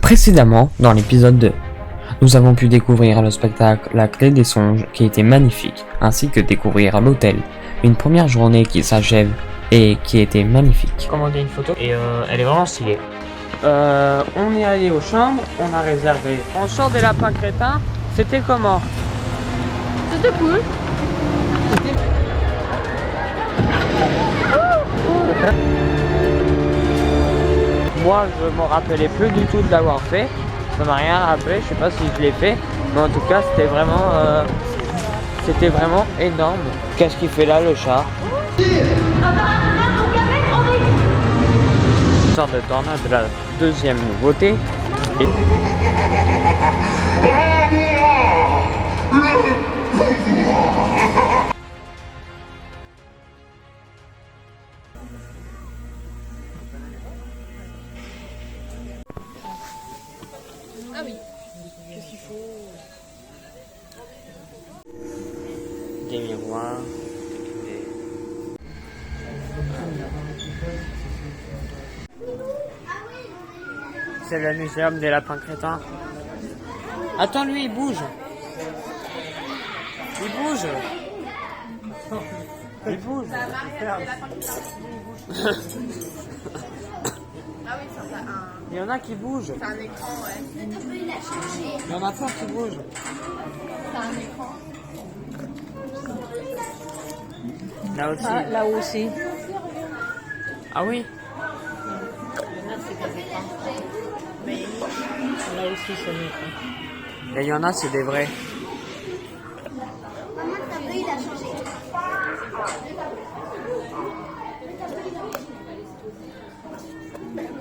Précédemment, dans l'épisode 2, nous avons pu découvrir le spectacle La Clé des Songes qui était magnifique, ainsi que découvrir l'hôtel, une première journée qui s'achève et qui était magnifique. Commander une photo et elle est vraiment stylée. On est allé aux chambres, on a réservé. On sort des lapins crétins, c'était comment? C'était cool. Moi je m'en rappelais plus du tout de l'avoir fait. Ça m'a rien rappelé, je sais pas si je l'ai fait. Mais en tout cas c'était vraiment énorme. Qu'est-ce qu'il fait là le chat? Sorte de tornade, la deuxième nouveauté. Et... Ah oui. Qu'est-ce qu'il faut? Des miroirs. C'est le muséum des lapins crétins. Attends, lui, il bouge. Il bouge. Il bouge. Ah oui, ça un... Il y en a qui bougent. C'est un écran, ouais. Il y en a plein qui bougent. C'est un écran. Là aussi. Ah, là aussi. Ah oui. Là aussi, c'est un écran. Et il y en a, c'est des vrais. Maman, le tableau, il a changé.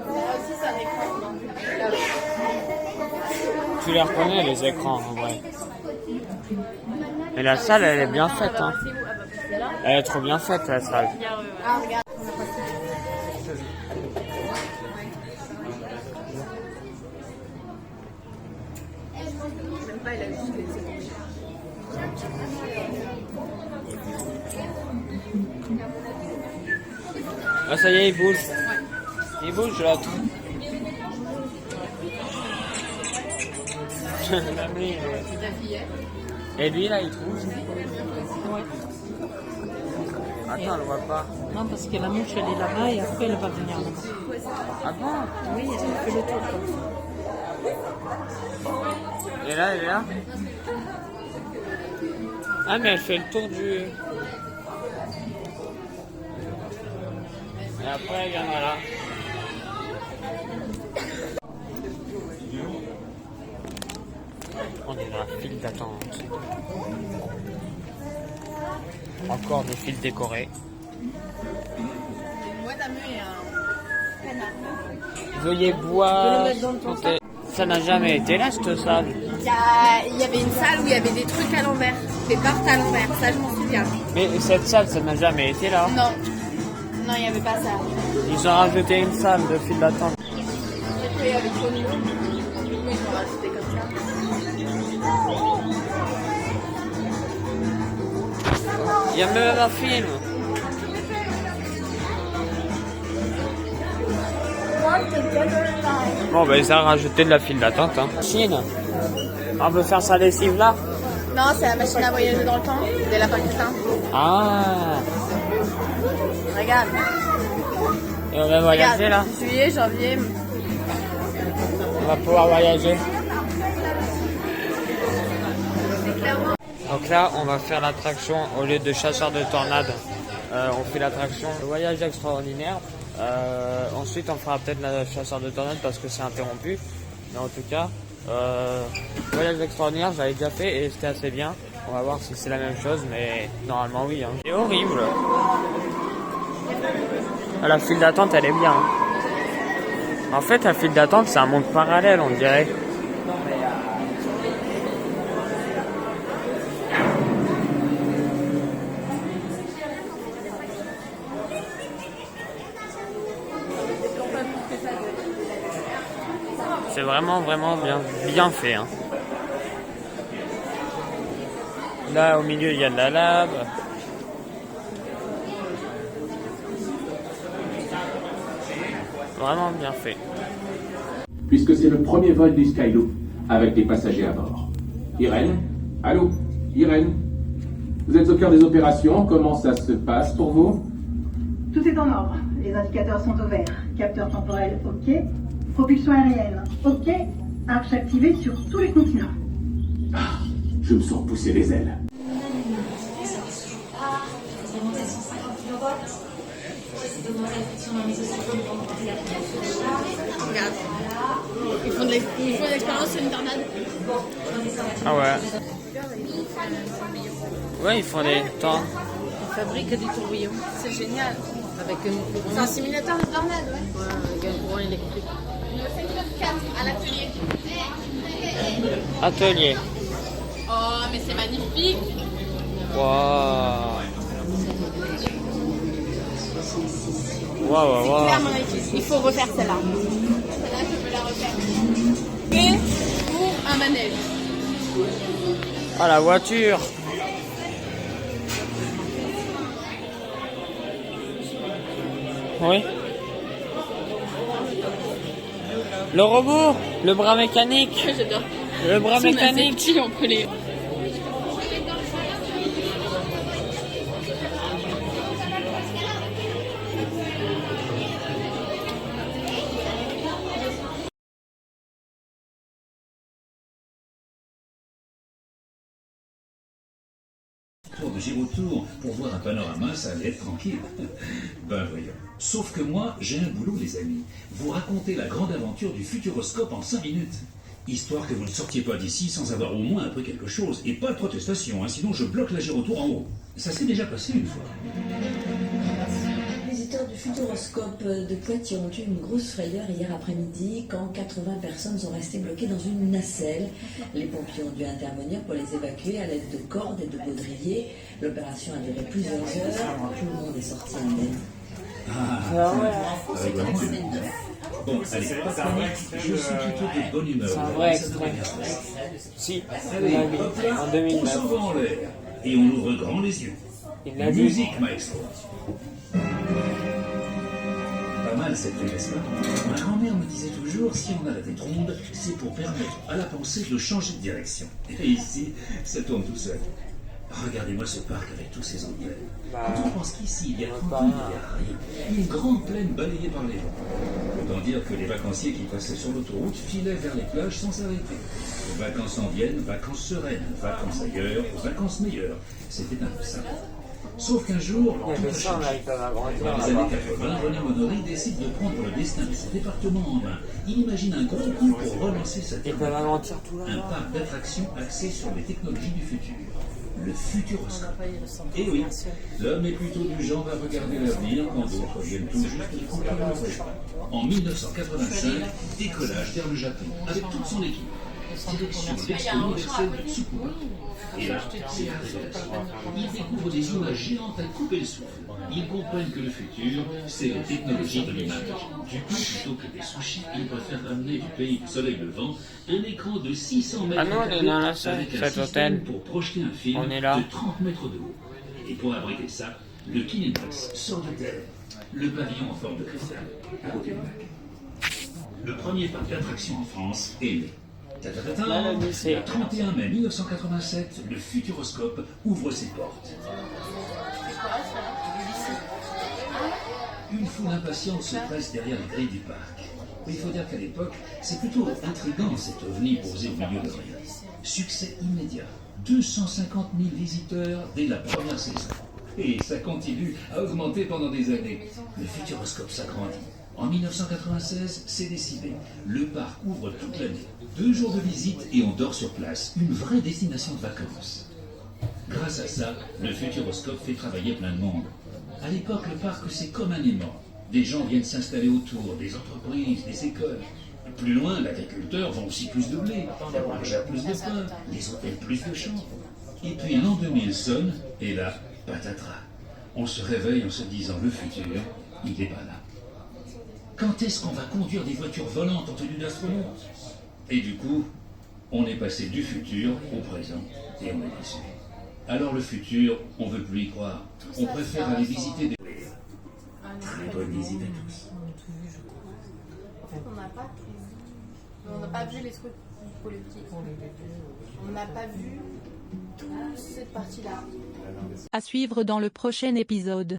Là aussi, c'est un écran. Tu les reconnais, les écrans, en vrai. Et la salle, elle est bien faite, hein. Elle est trop bien faite, la salle. Ah, regarde. Même pas, il a juste laissé tomber. Ah, ça y est, il bouge. Il bouge, l'autre. Et lui, là, il bouge. Ouais. Attends, on le voit pas. Non, parce que la mouche, elle est là-bas et après, elle va venir là-bas. Ah bon? Oui, elle fait le tour comme ça. Et là, elle est là? Ah, mais elle fait le tour du... Et après, elle viendra là. On est dans la file d'attente. Encore des files décorées. Moi, t'as mieux, il y a un canard. Veuillez boire. Ça n'a jamais été là, cette salle. Il y avait une salle où il y avait des trucs à l'envers, des portes à l'envers, ça je m'en souviens. Mais cette salle, ça n'a jamais été là. Non, non, il n'y avait pas ça. Ils ont rajouté une salle de file d'attente. Peut-être qu'il y avait trop de monde. Du coup, ils ont rajouté comme ça. Il y a même un film. Bon, ben, ils ont rajouté de la file d'attente. Hein. Chine. On peut faire sa lessive là? Non, c'est la machine à voyager dans le temps, des lapins crétins. Ah. Regarde. Et on va voyager là? Juillet, janvier. On va pouvoir voyager. Donc là, on va faire l'attraction au lieu de chasseur de tornades. On fait l'attraction voyage extraordinaire. Ensuite, on fera peut-être la chasseur de tornades parce que c'est interrompu. Mais en tout cas, voyage extraordinaire, j'avais déjà fait et c'était assez bien. On va voir si c'est la même chose, mais normalement oui. Hein. C'est horrible. La file d'attente, elle est bien. En fait, la file d'attente, c'est un monde parallèle, on dirait. C'est vraiment bien fait. Hein. Là, au milieu, il y a de la lave. Vraiment bien fait. puisque c'est le premier vol du Skyloop avec des passagers à bord. Irène? Allô? Irène? Vous êtes au cœur des opérations, comment ça se passe pour vous? Tout est en ordre. Les indicateurs sont au vert. Capteur temporel, OK. Propulsion aérienne, OK. Arche activée sur tous les continents. Ah, je me sens pousser les ailes. Regarde. Ils font de l'expérience sur une tornade. Ah ouais. Ouais, ils font des temps. Ils fabriquent des tourbillons C'est génial. avec un C'est courant, un simulateur de tornade, ouais. avec un courant électrique. Le secteur 4 à l'atelier. Atelier. Oh, mais c'est magnifique. Waouh. Waouh, waouh. Clairement magnifique. Il faut refaire celle-là. Celle-là, je veux la refaire. Et pour un manège. Ah, la voiture. Oui. Le robot, le bras mécanique. J'adore. Le bras mécanique. Petit entre les... Tour de Girotour pour voir un panorama, ça allait être tranquille. Ben voyons. Sauf que moi, j'ai un boulot, les amis. Vous racontez la grande aventure du Futuroscope en 5 minutes. Histoire que vous ne sortiez pas d'ici sans avoir au moins appris quelque chose. Et pas de protestation, hein, sinon je bloque la Girotour en haut. Ça s'est déjà passé une fois. Les visiteurs du Futuroscope de Poitiers ont eu une grosse frayeur hier après-midi quand 80 personnes sont restées bloquées dans une nacelle. Les pompiers ont dû intervenir pour les évacuer à l'aide de cordes et de baudriers. L'opération a duré plusieurs heures. Tout le monde est sorti indemne. Avec grand plaisir. Bon, allez, pas de panique, je suis plutôt de bonne humeur. C'est un vrai Ça devrait extrait. bien se passer. Si, Allez, il l'a vu hop là, en on 2009. s'envoie en l'air. Et on ouvre grand les yeux. Il l'a vu. Musique, maestro. Pas mal cette clé, n'est-ce pas? Ma grand-mère me disait toujours, si on a la tête ronde, c'est pour permettre à la pensée de changer de direction. Et ici, ça tourne tout seul. Regardez-moi ce parc avec tous ces hôtels. Quand on pense qu'ici, il y a tranquille, il n'y a rien. Une grande plaine balayée par les vents. Autant dire que les vacanciers qui passaient sur l'autoroute filaient vers les plages sans s'arrêter. Vacances en Vienne, vacances sereines, vacances ailleurs, vacances meilleures. C'était un peu ça. Sauf qu'un jour, Il y tout avait a ça, là, changé. ils peuvent agrandir Dans les là-bas. années 80, René Monory décide de prendre le destin de son département en main. Il imagine un gros coup pour relancer sa Ils terre. peuvent agrandir tout Un là-bas. parc d'attractions axé sur les technologies du futur. Le Futuroscope. Et oui, l'homme est plutôt du genre à regarder l'avenir quand d'autres viennent tout juste de conclure le projet. En 1985, décollage vers le Japon avec toute son équipe. Direction l'expo universelle de Tsukuba. Et là, c'est la révélation. Ils découvrent des images géantes à couper le souffle. Ils comprennent que le futur, c'est les technologies de l'image. Du coup, plutôt que des sushis, ils préfèrent ramener du pays du soleil levant un écran de 600 mètres Ah non, on est dans la salle, avec un cet système hôtel. pour projeter un film On est là. de 30 mètres de haut. Et pour abriter ça, le Kinemax sort de terre. Le pavillon en forme de cristal, à côté du lac. Le premier parc d'attractions en France est né. Ta-ta-ta-ta. Là, le lycée. Le 31 mai 1987, le Futuroscope ouvre ses portes. Une foule impatiente se presse derrière les grilles du parc. Mais il faut dire qu'à l'époque, c'est plutôt intriguant cet ovni posé au milieu de rien. Succès immédiat. 250 000 visiteurs dès la première saison. Et ça continue à augmenter pendant des années. Le Futuroscope s'agrandit. En 1996, c'est décidé. Le parc ouvre toute l'année. 2 jours de visite et on dort sur place. Une vraie destination de vacances. Grâce à ça, le Futuroscope fait travailler plein de monde. À l'époque, le parc, c'est comme un aimant. Des gens viennent s'installer autour, des entreprises, des écoles. Plus loin, l'agriculteur vend aussi plus de blé, la boulangère plus de pain, les hôtels plus de chambres. Et puis l'an 2000 sonne, et là, patatras. On se réveille en se disant, le futur, il n'est pas là. Quand est-ce qu'on va conduire des voitures volantes en tenue d'astronaute? Et du coup, on est passé du futur au présent, et on est déçu. Alors le futur, on veut plus y croire. On préfère aller visiter des... Très bonne visite à tous. On n'a pas tout. On n'a pas vu les trucs politiques. On n'a pas vu toute cette partie-là. À suivre dans le prochain épisode.